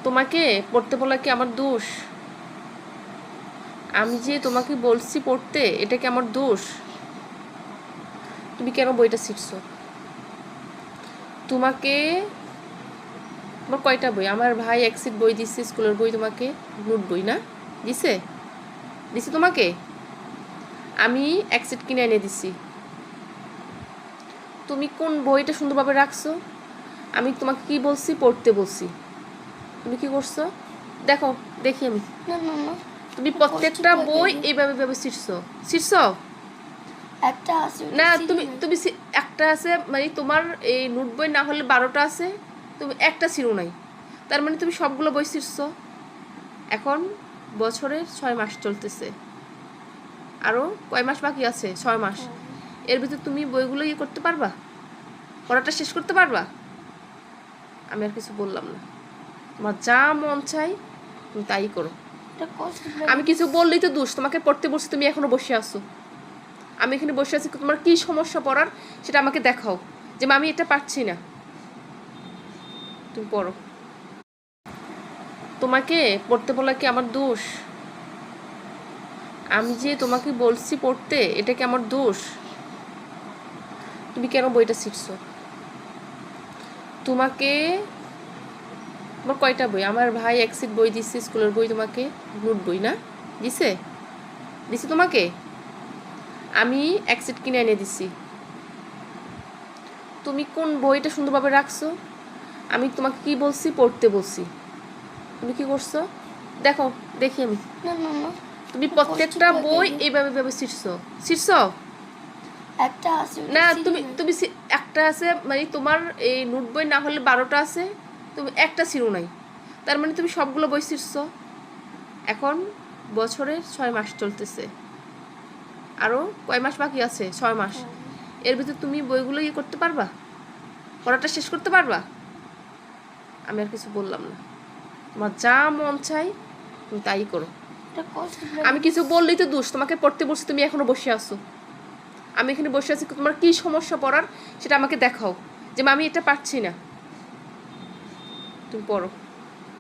তোমাকে পড়তে বলা কি আমার দোষ? আমি যে তোমাকে বলছি পড়তে, এটা কি আমার দোষ? তুমি কেন বইটা ছিঁড়ছো? তোমাকে আমার কয়টা বই? আমার ভাই এক সিট বই দিচ্ছে, স্কুলের বই তোমাকে, নোট বই না দিছে? দিছি তোমাকে? আমি এক সিট কিনে এনে দিছি। তুমি কোন বইটা সুন্দরভাবে রাখছো? আমি তোমাকে কি বলছি? পড়তে বলছি। তুমি কি করছো? দেখো, দেখি আমি। তুমি প্রত্যেকটা বই এইভাবে ছিঁড়ছো। একটা আছে না, তুমি একটা আছে, মানে তোমার এই নোট বই না হলে 12টা আছে, তুমি একটা ছিঁড়ো নাই, তার মানে তুমি সবগুলো বই ছিঁড়ছো। এখন বছরের 6 মাস চলতেছে, আরও কয় মাস বাকি আছে? 6 মাস। এর ভিতর তুমি বইগুলো করতে পারবা? পড়াটা শেষ করতে পারবা? আমি আর কিছু বললাম না, তোমার যা মন চাই তুমি তাই করো। আমি কিছু বললেই তো দোষ। তোমাকে পড়তে বসে তুমি এখনো বসে আছো। আমি এখানে বসে আছি, তোমার কি সমস্যা পড়ার সেটা আমাকে দেখাও, যে আমি এটা পারছি না। তুমি পড়ো। তোমাকে পড়তে বলা কি আমার দোষ? আমি যে তোমাকে বলছি পড়তে, এটা কি আমার দোষ? তুমি কেন বইটা ছিঁড়ছো? তোমাকে আমার কয়টা বই? আমার ভাই এক সিট বই দিচ্ছে, স্কুলের বই তোমাকে, নোট বই না দিছে? দিছি তোমাকে? আমি এক সিট কিনে এনে দিছি। তুমি কোন বইটা সুন্দরভাবে রাখছো? আমি তোমাকে কি বলছি? পড়তে বলছি। তুমি কি করছো? দেখো, দেখি আমি। তুমি প্রত্যেকটা বই এইভাবে ছিঁড়ছো। একটা আছে না, তুমি একটা আছে, মানে তোমার এই নোট বই না হলে 12টা আছে, তুমি একটা ছিঁড়ো নাই, তার মানে তুমি সবগুলো বই ছিঁড়ছো। এখন বছরের 6 মাস চলতেছে, আরও কয় মাস বাকি আছে? 6 মাস। এর ভিতর তুমি বইগুলো করতে পারবা? পড়াটা শেষ করতে পারবা? আমি আর কিছু বললাম না, তোমার যা মন চাই তুমি তাই করো। আমি কিছু বললেই তো দোষ। তোমাকে পড়তে বসে তুমি এখনো বসে আছো। আমি এখানে বসে আছি, তোমার কি সমস্যা পড়ার সেটা আমাকে দেখাও, যে আমি এটা পারছি না। তুমি পড়ো।